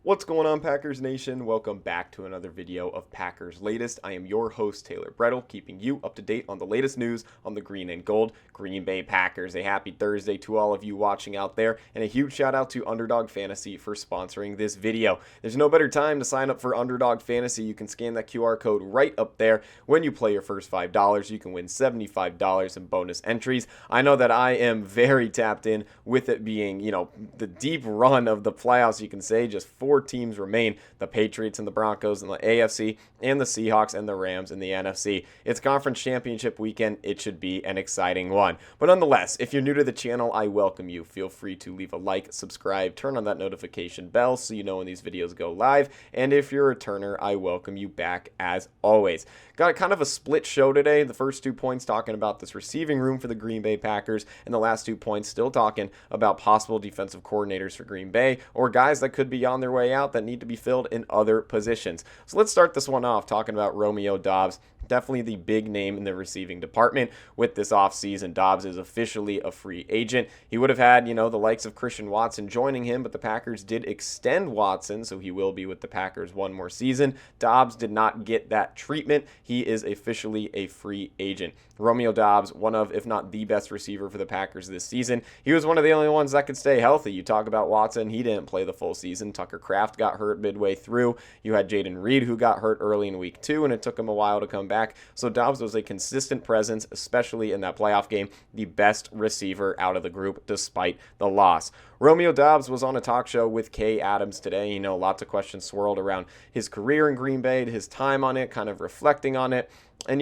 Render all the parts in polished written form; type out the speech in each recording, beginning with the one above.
What's going on, Packers Nation? Welcome back to another video of Packers Latest. I am your host, Taylor Bretl, keeping you up to date on the latest news on the green and gold Green Bay Packers. A happy Thursday to all of you watching out there, and a huge shout out to Underdog Fantasy for sponsoring this video. There's no better time to sign up for Underdog Fantasy. You can scan that QR code right up there. When you play your first $5, you can win $75 in bonus entries. I know that I am very tapped in with it being, the deep run of the playoffs, you can say. Just four teams remain: the Patriots and the Broncos in the AFC, and the Seahawks and the Rams in the NFC. It's conference championship weekend. It should be an exciting one. But nonetheless, if you're new to the channel, I welcome you. Feel free to leave a like, subscribe, turn on that notification bell so you know when these videos go live. And if you're a returner, I welcome you back as always. Got kind of a split show today. The first 2 points talking about this receiving room for the Green Bay Packers, and the last 2 points still talking about possible defensive coordinators for Green Bay, or guys that could be on their way out that need to be filled in other positions. So let's start this one off talking about Romeo Doubs. Definitely the big name in the receiving department with this offseason. Doubs is officially a free agent. He would have had, the likes of Christian Watson joining him, but the Packers did extend Watson, so he will be with the Packers one more season. Doubs did not get that treatment. He is officially a free agent. Romeo Doubs, one of, if not the best receiver for the Packers this season. He was one of the only ones that could stay healthy. You talk about Watson, he didn't play the full season. Tucker Kraft got hurt midway through. You had Jaden Reed, who got hurt early in week 2, and it took him a while to come back. So Doubs was a consistent presence, especially in that playoff game, the best receiver out of the group despite the loss. Romeo Doubs was on a talk show with Kay Adams today. Lots of questions swirled around his career in Green Bay, his time on it, kind of reflecting on it, and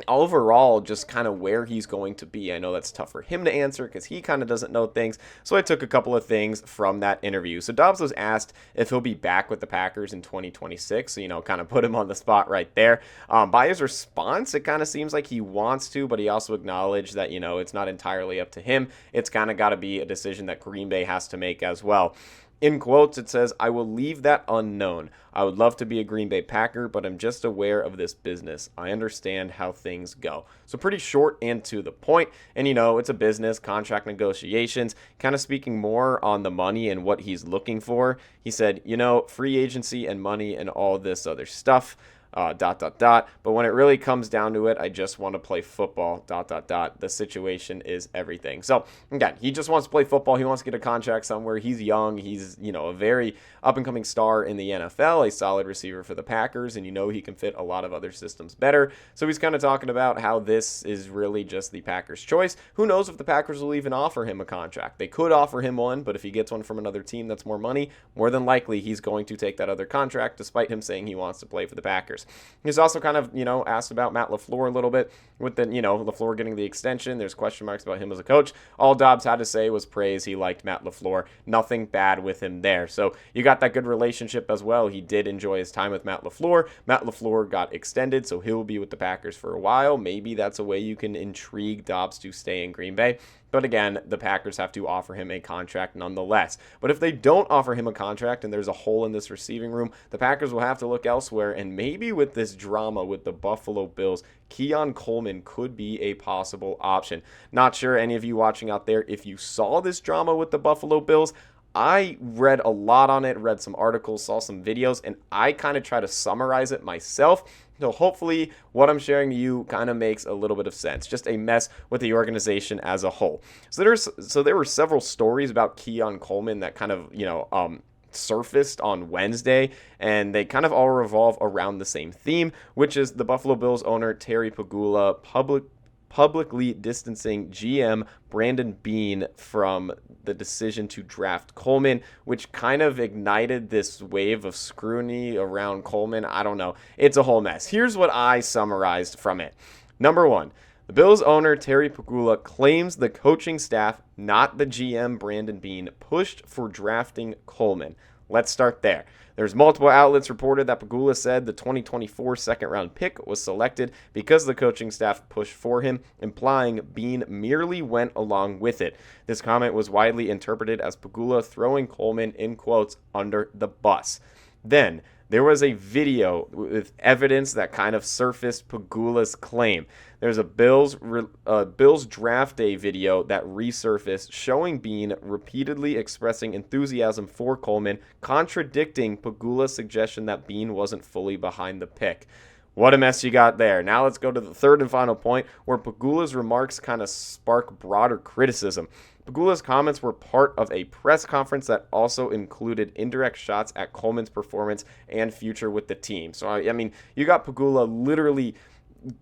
overall, just kind of where he's going to be. I know that's tough for him to answer because he kind of doesn't know things. So I took a couple of things from that interview. So Doubs was asked if he'll be back with the Packers in 2026. So, kind of put him on the spot right there. By his response, it kind of seems like he wants to, but he also acknowledged that, it's not entirely up to him. It's kind of got to be a decision that Green Bay has to make as well. In quotes, it says, "I will leave that unknown. I would love to be a Green Bay Packer, but I'm just aware of this business. I understand how things go." So pretty short and to the point. And, it's a business, contract negotiations, kind of speaking more on the money and what he's looking for. He said, free agency and money and all this other stuff. But when it really comes down to it, I just want to play football, The situation is everything. So again, he just wants to play football. He wants to get a contract somewhere. He's young. He's, a very up and coming star in the NFL, a solid receiver for the Packers, and he can fit a lot of other systems better. So he's kind of talking about how this is really just the Packers' choice. Who knows if the Packers will even offer him a contract? They could offer him one, but if he gets one from another team that's more money, more than likely he's going to take that other contract, despite him saying he wants to play for the Packers. He's also kind of, asked about Matt LaFleur a little bit with the, LaFleur getting the extension. There's question marks about him as a coach. All Doubs had to say was praise. He liked Matt LaFleur. Nothing bad with him there. So you got that good relationship as well. He did enjoy his time with Matt LaFleur. Matt LaFleur got extended, so he'll be with the Packers for a while. Maybe that's a way you can intrigue Doubs to stay in Green Bay. But again, the Packers have to offer him a contract nonetheless. But if they don't offer him a contract and there's a hole in this receiving room, the Packers will have to look elsewhere. And maybe with this drama with the Buffalo Bills, Keon Coleman could be a possible option. Not sure any of you watching out there if you saw this drama with the Buffalo Bills. I read a lot on it, read some articles, saw some videos, and I kind of try to summarize it myself. So hopefully what I'm sharing to you kind of makes a little bit of sense. Just a mess with the organization as a whole. So there were several stories about Keon Coleman that kind of, surfaced on Wednesday, and they kind of all revolve around the same theme, which is the Buffalo Bills owner Terry Pegula publicly distancing GM Brandon Beane from the decision to draft Coleman, which kind of ignited this wave of scrutiny around Coleman. I don't know. It's a whole mess. Here's what I summarized from it. Number one, the Bills owner Terry Pegula claims the coaching staff, not the GM Brandon Beane, pushed for drafting Coleman. Let's start there. There's multiple outlets reported that Pegula said the 2024 second-round pick was selected because the coaching staff pushed for him, implying Beane merely went along with it. This comment was widely interpreted as Pegula throwing Coleman, in quotes, under the bus. Then, There was a video with evidence that kind of surfaced Pegula's claim. There's a Bills draft day video that resurfaced showing Beane repeatedly expressing enthusiasm for Coleman, contradicting Pegula's suggestion that Beane wasn't fully behind the pick. What a mess you got there. Now let's go to the third and final point where Pegula's remarks kind of spark broader criticism. Pegula's comments were part of a press conference that also included indirect shots at Coleman's performance and future with the team. So, I mean, you got Pegula literally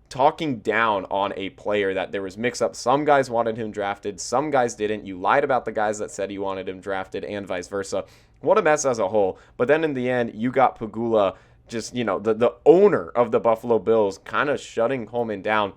talking down on a player that there was mix-up. Some guys wanted him drafted, some guys didn't. You lied about the guys that said you wanted him drafted and vice versa. What a mess as a whole. But then in the end, you got Pegula, just, the owner of the Buffalo Bills, kind of shutting Coleman down,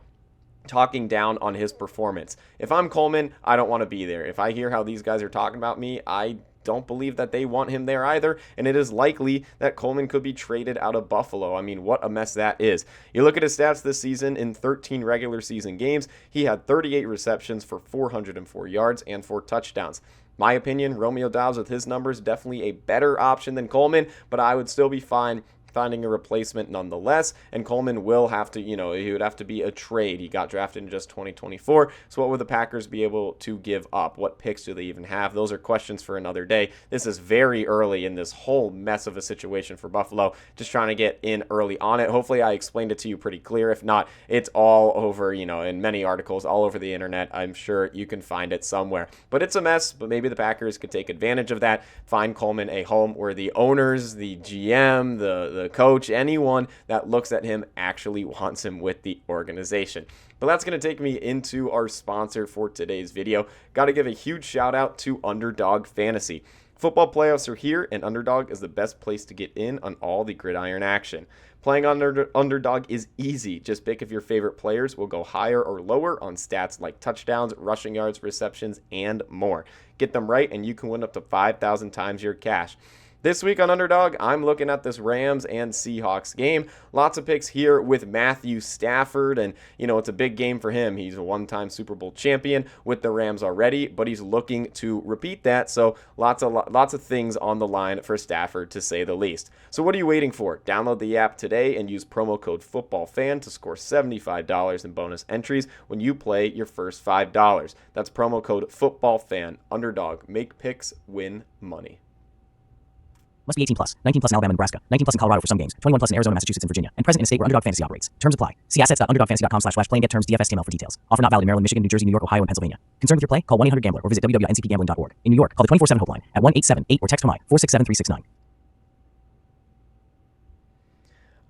talking down on his performance. If I'm Coleman, I don't want to be there. If I hear how these guys are talking about me, I don't believe that they want him there either, and it is likely that Coleman could be traded out of Buffalo. I mean, what a mess that is. You look at his stats this season. In 13 regular season games, he had 38 receptions for 404 yards and 4 touchdowns. My opinion, Romeo Doubs with his numbers, definitely a better option than Coleman, but I would still be fine finding a replacement nonetheless, and Coleman will have to, he would have to be a trade. He got drafted in just 2024, so what would the Packers be able to give up? What picks do they even have? Those are questions for another day. This is very early in this whole mess of a situation for Buffalo, just trying to get in early on it. Hopefully I explained it to you pretty clear. If not, it's all over, in many articles all over the internet. I'm sure you can find it somewhere, but it's a mess. But maybe the Packers could take advantage of that, find Coleman a home where the owners, the GM, the coach, anyone that looks at him actually wants him with the organization. But that's going to take me into our sponsor for today's video. Got to give a huge shout out to Underdog Fantasy. Football playoffs are here, and Underdog is the best place to get in on all the gridiron action. Playing on Underdog is easy. Just pick if your favorite players will go higher or lower on stats like touchdowns, rushing yards, receptions, and more. Get them right, and you can win up to 5,000 times your cash. This week on Underdog, I'm looking at this Rams and Seahawks game. Lots of picks here with Matthew Stafford, and it's a big game for him. He's a one-time Super Bowl champion with the Rams already, but he's looking to repeat that. So lots of things on the line for Stafford, to say the least. So what are you waiting for? Download the app today and use promo code FootballFan to score $75 in bonus entries when you play your first $5. That's promo code FootballFan. Underdog. Make picks, win money. Must be 18 plus. 19 plus in Alabama and Nebraska. 19 plus in Colorado for some games. 21 plus in Arizona, Massachusetts, and Virginia. And present in a state where Underdog Fantasy operates. Terms apply. See assets.underdogfantasy.com/play and get terms DFSTML for details. Offer not valid in Maryland, Michigan, New Jersey, New York, Ohio, and Pennsylvania. Concerned with your play? Call 1-800-GAMBLER or visit www.ncpgambling.org. In New York, call the 24/7 helpline at 1-878 or text HOMI 467-369.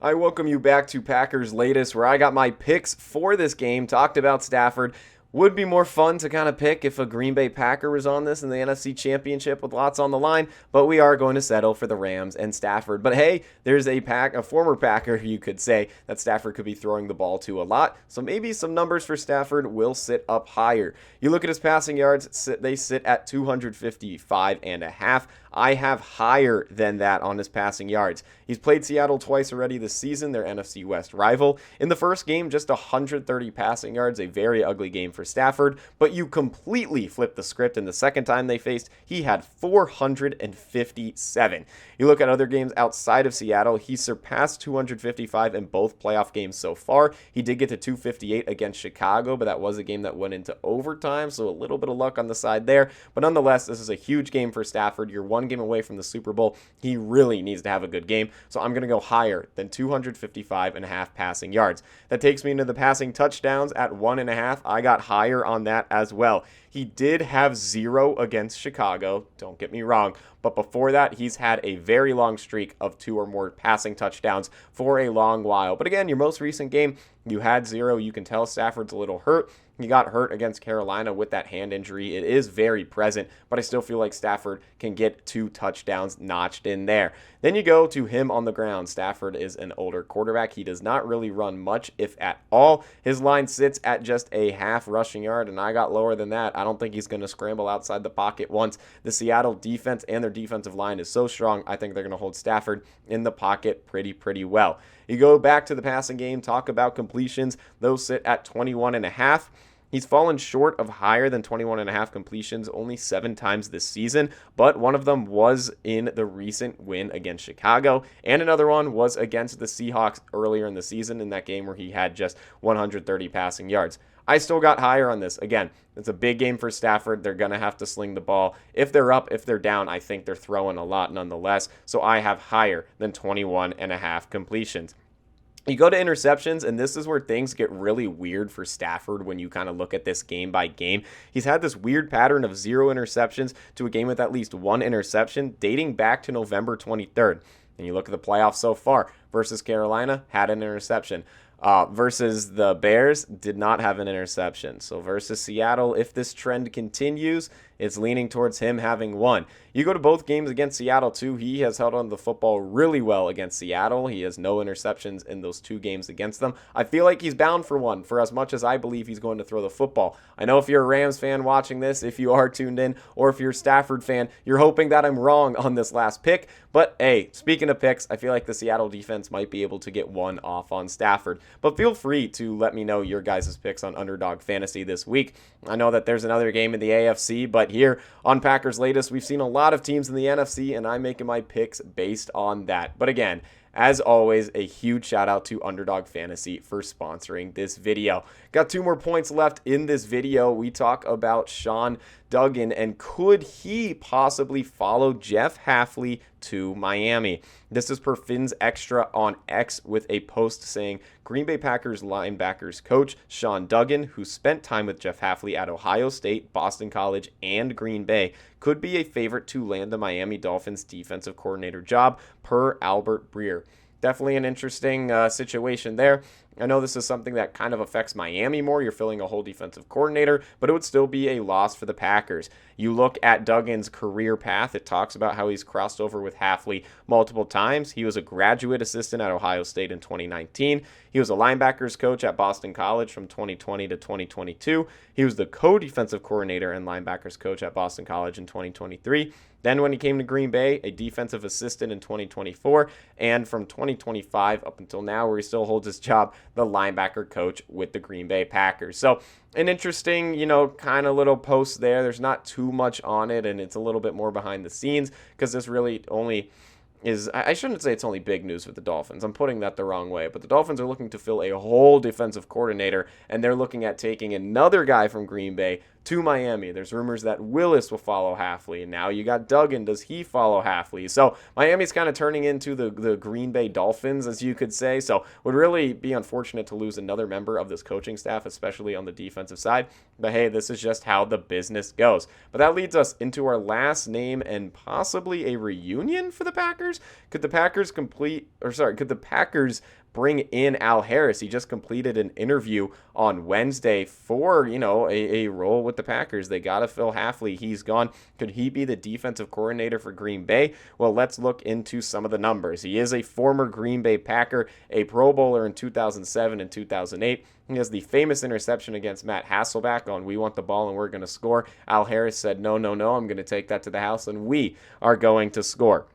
I welcome you back to Packers Latest, where I got my picks for this game. Talked about Stafford. Would be more fun to kind of pick if a Green Bay Packer was on this in the NFC Championship with lots on the line, but we are going to settle for the Rams and Stafford. But hey, there's a former Packer, you could say, that Stafford could be throwing the ball to a lot, so maybe some numbers for Stafford will sit up higher. You look at his passing yards, they sit at 255.5. I have higher than that on his passing yards. He's played Seattle twice already this season, their NFC West rival. In the first game, just 130 passing yards, a very ugly game for Stafford, but you completely flipped the script, and the second time they faced, he had 457. You look at other games outside of Seattle, he surpassed 255 in both playoff games so far. He did get to 258 against Chicago, but that was a game that went into overtime, so a little bit of luck on the side there. But nonetheless, this is a huge game for Stafford. You're one game away from the Super Bowl. He really needs to have a good game, so I'm going to go higher than 255.5 passing yards. That takes me into the passing touchdowns at 1.5. I got higher on that as well. He did have 0 against Chicago, don't get me wrong, but before that, he's had a very long streak of 2 or more passing touchdowns for a long while. But again, your most recent game, you had 0. You can tell Stafford's a little hurt. He got hurt against Carolina with that hand injury. It is very present, but I still feel like Stafford can get 2 touchdowns notched in there. Then you go to him on the ground. Stafford is an older quarterback. He does not really run much, if at all. His line sits at just a half rushing yard, and I got lower than that. I don't think he's going to scramble outside the pocket once. The Seattle defense and their defensive line is so strong, I think they're going to hold Stafford in the pocket pretty well. You go back to the passing game, talk about completions. Those sit at 21.5. He's fallen short of higher than 21.5 completions only 7 times this season, but one of them was in the recent win against Chicago, and another one was against the Seahawks earlier in the season in that game where he had just 130 passing yards. I still got higher on this. Again, it's a big game for Stafford. They're going to have to sling the ball. If they're up, if they're down, I think they're throwing a lot nonetheless, so I have higher than 21.5 completions. You go to interceptions, and this is where things get really weird for Stafford when you kind of look at this game by game. He's had this weird pattern of 0 interceptions to a game with at least 1 interception dating back to November 23rd. And you look at the playoffs so far. Versus Carolina, had an interception. Versus the Bears, did not have an interception. So versus Seattle, if this trend continues, it's leaning towards him having 1. You go to both games against Seattle, too. He has held on to the football really well against Seattle. He has no interceptions in those 2 games against them. I feel like he's bound for 1, for as much as I believe he's going to throw the football. I know if you're a Rams fan watching this, if you are tuned in, or if you're a Stafford fan, you're hoping that I'm wrong on this last pick. But, hey, speaking of picks, I feel like the Seattle defense might be able to get 1 off on Stafford. But feel free to let me know your guys' picks on Underdog Fantasy this week. I know that there's another game in the AFC, but here on Packers Latest, we've seen a lot of teams in the NFC, and I'm making my picks based on that. But again, as always, a huge shout out to Underdog Fantasy for sponsoring this video. Got 2 more points left in this video. We talk about Sean Duggan and could he possibly follow Jeff Hafley to Miami. This is per Fins Extra on X with a post saying Green Bay Packers linebackers coach Sean Duggan, who spent time with Jeff Hafley at Ohio State, Boston College, and Green Bay, could be a favorite to land the Miami Dolphins defensive coordinator job per Albert Breer. Definitely an interesting situation there. I know this is something that kind of affects Miami more. You're filling a whole defensive coordinator, but it would still be a loss for the Packers. You look at Duggan's career path. It talks about how he's crossed over with Hafley multiple times. He was a graduate assistant at Ohio State in 2019. He was a linebackers coach at Boston College from 2020 to 2022. He was the co-defensive coordinator and linebackers coach at Boston College in 2023. Then when he came to Green Bay, a defensive assistant in 2024, and from 2025 up until now, where he still holds his job, the linebacker coach with the Green Bay Packers. So an interesting, kind of little post there. There's not too much on it, and it's a little bit more behind the scenes because this really only is, I shouldn't say it's only big news with the Dolphins. I'm putting that the wrong way. But the Dolphins are looking to fill a whole defensive coordinator, and they're looking at taking another guy from Green Bay to Miami. There's rumors that Willis will follow Hafley, and now you got Duggan. Does he follow Hafley? So Miami's kind of turning into the Green Bay Dolphins, as you could say. So would really be unfortunate to lose another member of this coaching staff, especially on the defensive side. But hey, this is just how the business goes. But that leads us into our last name and possibly a reunion for the Packers. Could the Packers bring in Al Harris? He just completed an interview on Wednesday for, a role with the Packers. They got to fill Hafley. He's gone. Could he be the defensive coordinator for Green Bay? Well, let's look into some of the numbers. He is a former Green Bay Packer, a Pro Bowler in 2007 and 2008. He has the famous interception against Matt Hasselbeck on "We want the ball and we're going to score." Al Harris said, no, I'm going to take that to the house and we are going to score.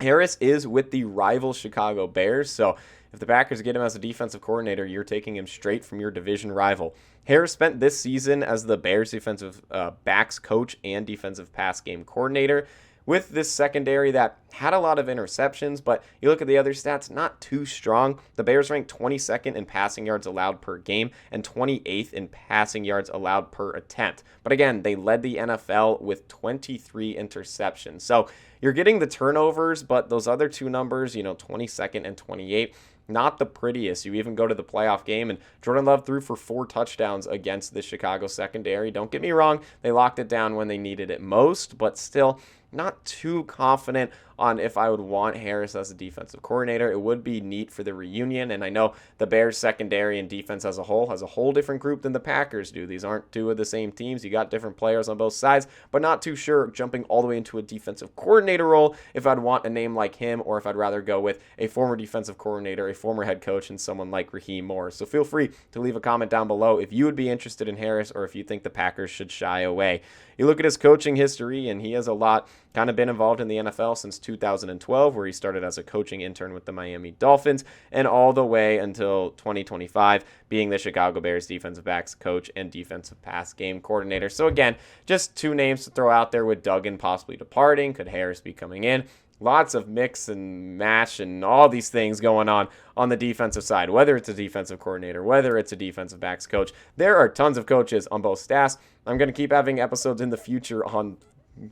Harris is with the rival Chicago Bears, so if the Packers get him as a defensive coordinator, you're taking him straight from your division rival. Harris spent this season as the Bears defensive backs coach and defensive pass game coordinator with this secondary that had a lot of interceptions, but you look at the other stats, not too strong. The Bears ranked 22nd in passing yards allowed per game and 28th in passing yards allowed per attempt. But again, they led the NFL with 23 interceptions. So you're getting the turnovers, but those other 2 numbers, 22nd and 28th, not the prettiest. You even go to the playoff game, and Jordan Love threw for 4 touchdowns against the Chicago secondary. Don't get me wrong, they locked it down when they needed it most, but still not too confident on if I would want Harris as a defensive coordinator. It would be neat for the reunion, and I know the Bears secondary and defense as a whole has a whole different group than the Packers do. These aren't 2 of the same teams. You got different players on both sides, but not too sure jumping all the way into a defensive coordinator role if I'd want a name like him, or if I'd rather go with a former defensive coordinator, a former head coach, and someone like Raheem Morris. So feel free to leave a comment down below if you would be interested in Harris or if you think the Packers should shy away. You look at his coaching history, and he has a lot kind of been involved in the NFL since 2012, where he started as a coaching intern with the Miami Dolphins, and all the way until 2025, being the Chicago Bears defensive backs coach and defensive pass game coordinator. So again, just two names to throw out there, with Duggan possibly departing. Could Harris be coming in? Lots of mix and match and all these things going on the defensive side, whether it's a defensive coordinator, whether it's a defensive backs coach. There are tons of coaches on both staffs. I'm going to keep having episodes in the future on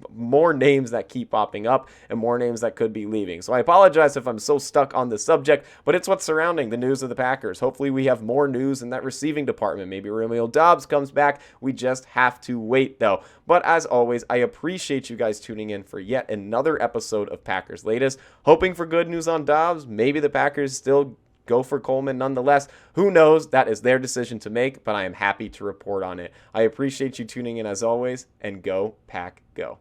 more names that keep popping up and more names that could be leaving. So I apologize if I'm so stuck on this subject, but it's what's surrounding the news of the Packers. Hopefully we have more news in that receiving department. Maybe Romeo Doubs comes back. We just have to wait though. But as always, I appreciate you guys tuning in for yet another episode of Packers Latest. Hoping for good news on Doubs. Maybe the Packers still go for Coleman nonetheless. Who knows? That is their decision to make, but I am happy to report on it. I appreciate you tuning in as always, and go Pack Go.